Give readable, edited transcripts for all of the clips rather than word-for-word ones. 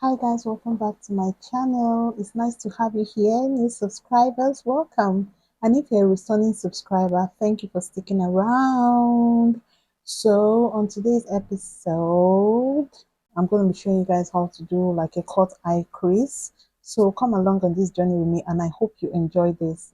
Hi guys, welcome back to my channel. It's nice to have you here. New subscribers, welcome. And if you're a returning subscriber, thank you for sticking around. So on today's episode, I'm going to be showing you guys how to do like a cut eye crease. So come along on this journey with me and I hope you enjoy this.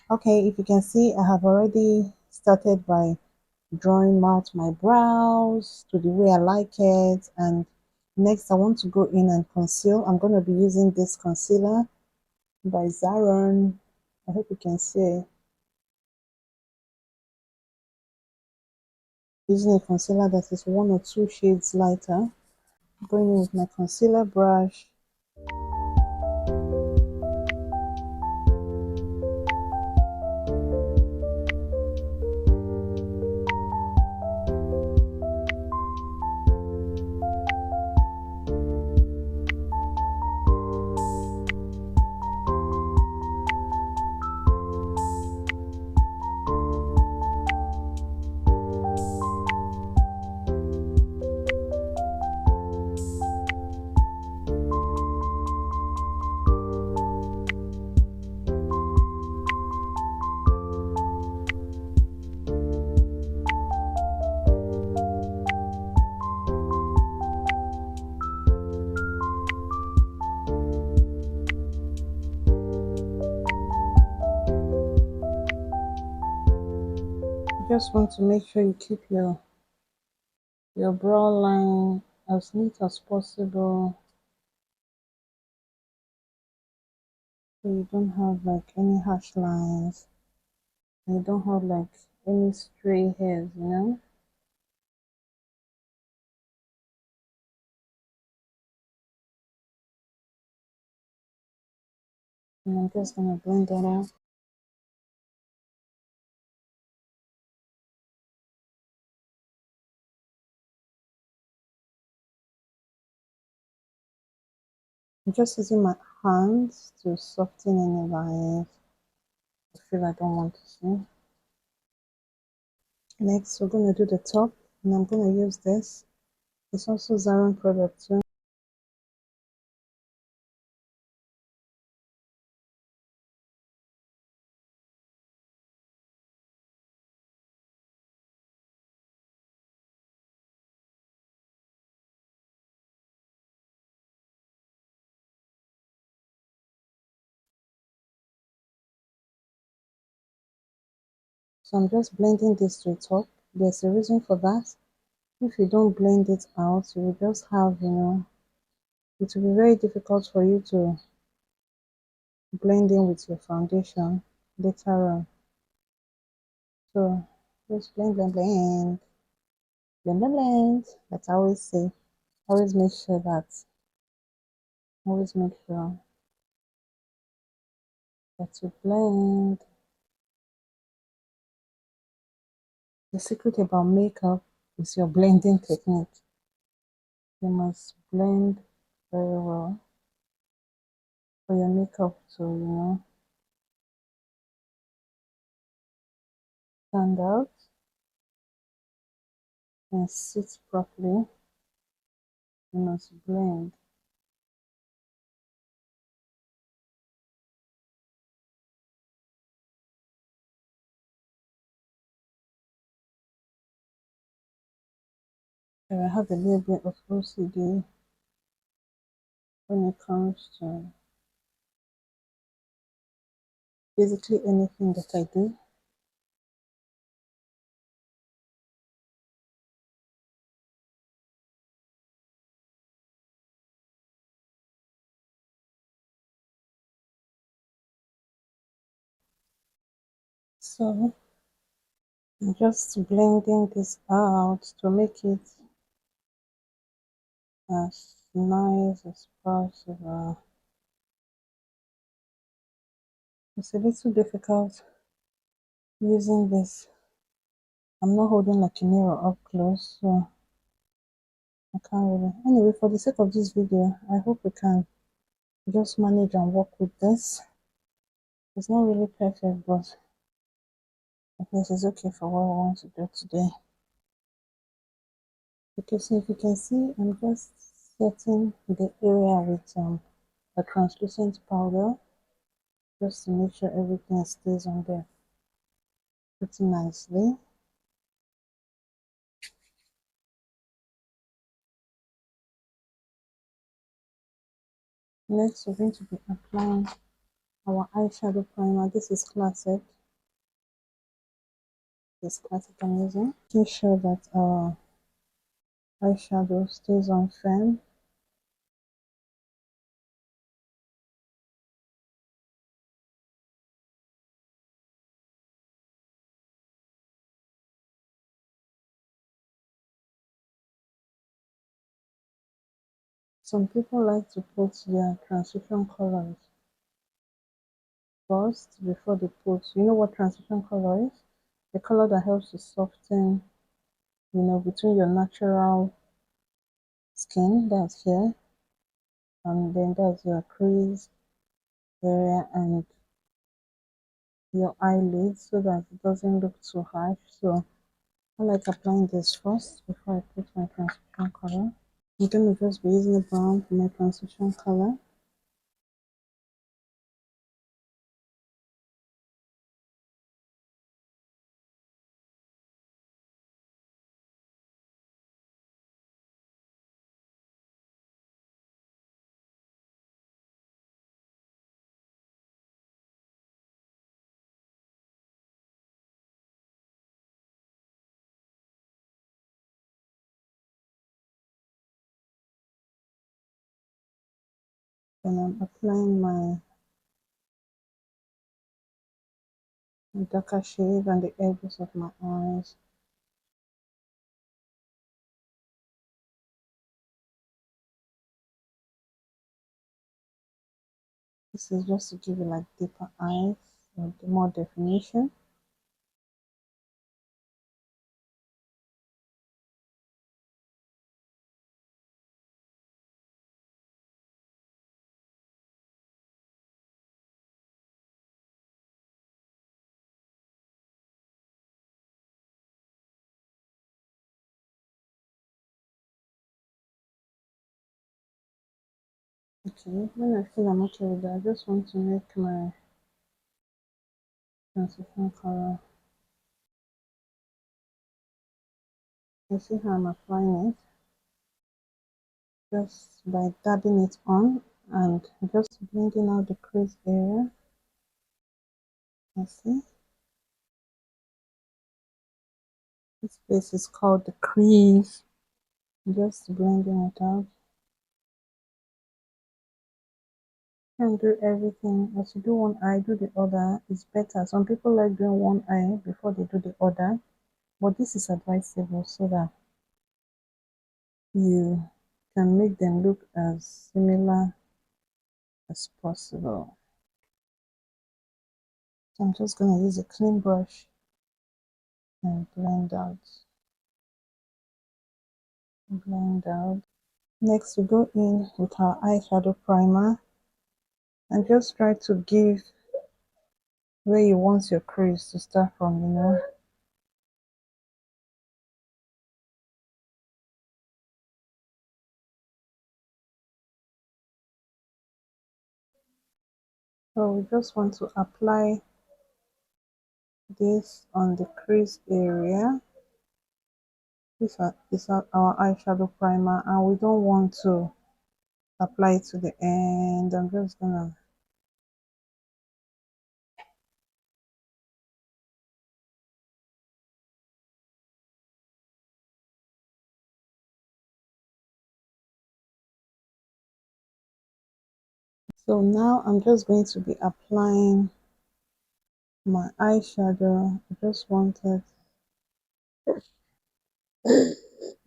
Okay, if you can see, I have already started by drawing out my brows to the way I like it. And next I want to go in and conceal. I'm going to be using this concealer by Zaron. I hope you can see. Using a concealer that is 1 or 2 shades lighter. Going in with my concealer brush. You just want to make sure you keep your brow line as neat as possible, so you don't have like any harsh lines, and you don't have like any stray hairs, you know. And I'm just gonna blend that out. I'm just using my hands to soften any lines I feel I don't want to see. Next, we're going to do the top, and I'm going to use this. It's also Zaron product too. So I'm just blending this to the top. There's a reason for that. If you don't blend it out, you will just have, it will be very difficult for you to blend in with your foundation later on. So just blend, blend, blend, blend, blend, blend. Like I always say, always make sure that you blend. The secret about makeup is your blending technique. You must blend very well for your makeup to, stand out and sit properly. You must blend. And I have a little bit of OCD when it comes to basically anything that I do. So I'm just blending this out to make it as nice as possible. It's a little difficult using this. I'm not holding like a mirror up close, so I can't really. Anyway, for the sake of this video, I hope we can just manage and work with this. It's not really perfect, but at least it's okay for what I want to do today. Okay, so if you can see, I'm just setting the area with a translucent powder just to make sure everything stays on there pretty nicely. Next, we're going to be applying our eyeshadow primer. This is classic. This classic I'm using. Making sure that our eyeshadow stays on firm. Some people like to put their transition colors first before they put, you know what transition color is? The color that helps to soften, between your natural skin, that's here, and then that's your crease area and your eyelids so that it doesn't look too harsh. So I like applying this first before I put my transition color. I'm gonna just be using a brown for my transition color. Then I'm applying my darker shade on the edges of my eyes. This is just to give you like deeper eyes or more definition. Okay, when I feel I'm okay with that, I just want to make my transition color. You see how I'm applying it? Just by dabbing it on and just blending out the crease area. You see? This place is called the crease. Just blending it out. And do everything as you do one eye, do the other is better. Some people like doing one eye before they do the other, but this is advisable so that you can make them look as similar as possible. So I'm just going to use a clean brush and blend out. Next we go in with our eyeshadow primer and just try to give where you want your crease to start from. So we just want to apply this on the crease area. This is our eyeshadow primer and we don't want to apply it to the end. I'm just gonna so now I'm just going to be applying my eyeshadow. I just wanted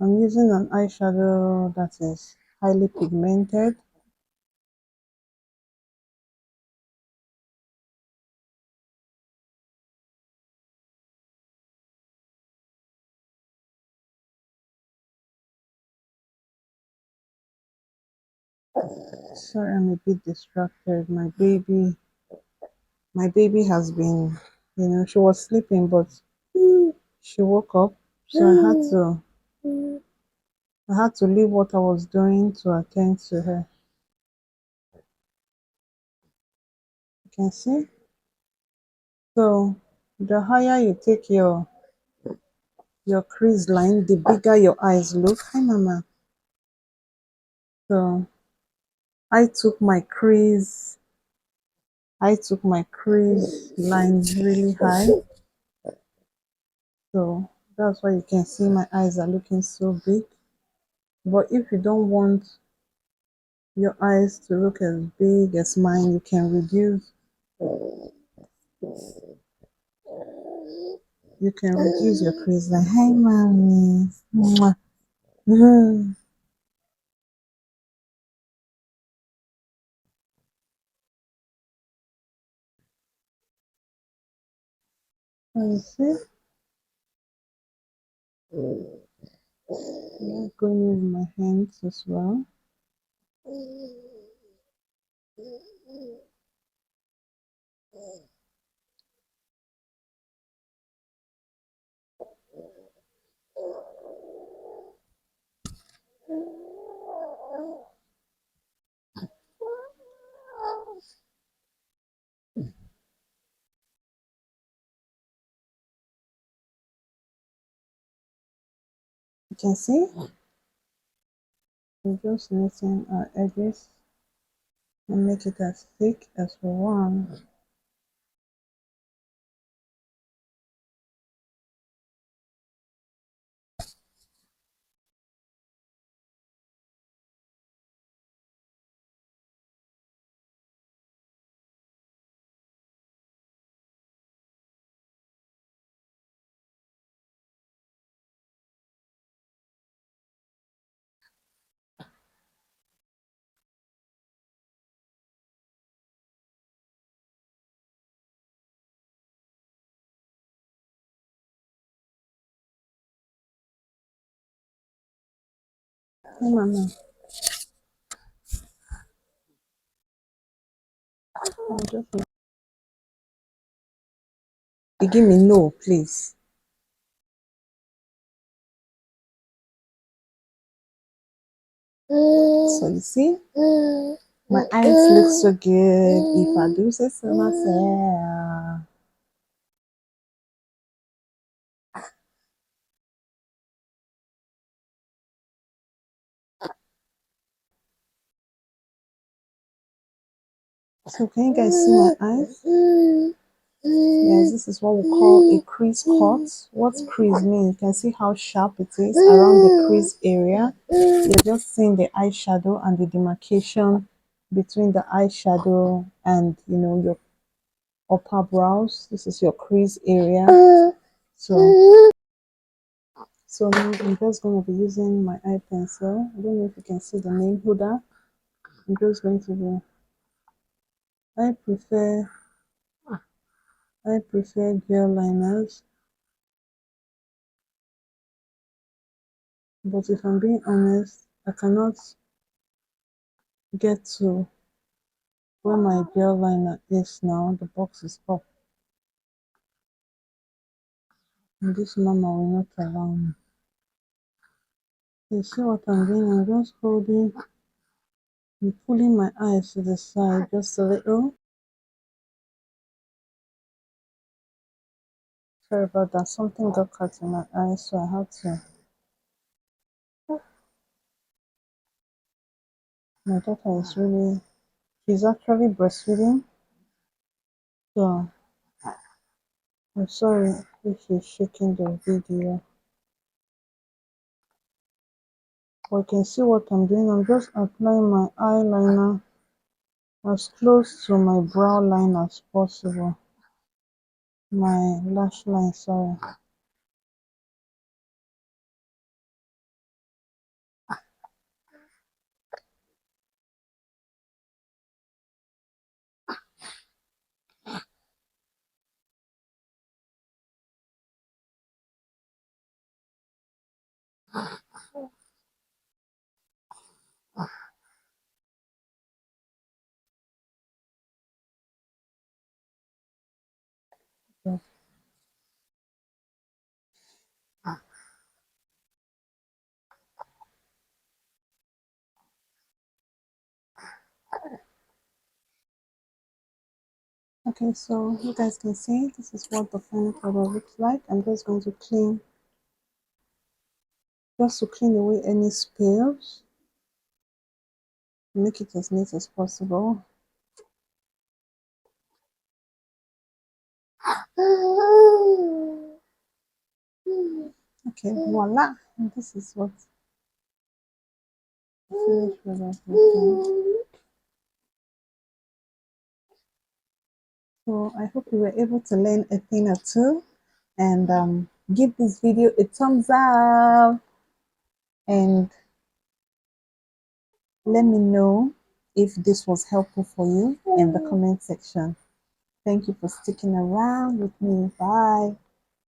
I'm using an eyeshadow that is highly pigmented. Sorry, I'm a bit distracted. My baby has been, she was sleeping, but she woke up, so I had to I had to leave what I was doing to attend to her. You can see. So the higher you take your crease line, the bigger your eyes look. Hi, Mama. So I took my crease, I took my crease line really high. So that's why you can see my eyes are looking so big. But if you don't want your eyes to look as big as mine, you can reduce your crease line. Hi, mommy. Mwah. Mhm. You see, I'm going with my hands as well. You can see, we're just knitting our edges and make it as thick as we want. Hey, Mama, I'm just you give me no, please. So you see, my eyes look so good. If I do say so myself. So can you guys see my eyes? Yes, this is what we call a crease cut. What's crease mean? You can see how sharp it is around the crease area. You're just seeing the eyeshadow and the demarcation between the eyeshadow and your upper brows. This is your crease area. So now I'm just going to be using my eye pencil. I don't know if you can see the name Huda. I'm just going to be. I prefer gel liners, but if I'm being honest, I cannot get to where my gel liner is now. The box is up, and this mama will not allow me. You see what I'm doing? I'm just holding and pulling my eyes to the side just a little. Sorry about that. Something got caught in my eye, so I had to. My daughter is really, she's actually breastfeeding, so I'm sorry if she's shaking the video. But you can see what I'm doing. I'm just applying my eyeliner as close to my brow line as possible. My lash line, sorry. Okay, so you guys can see this is what the final product looks like. I'm just going to clean away any spills, make it as neat as possible. Okay, voila, and this is what the finished product looks like. So I hope you were able to learn a thing or two, and give this video a thumbs up, and let me know if this was helpful for you in the comment section. Thank you for sticking around with me. Bye.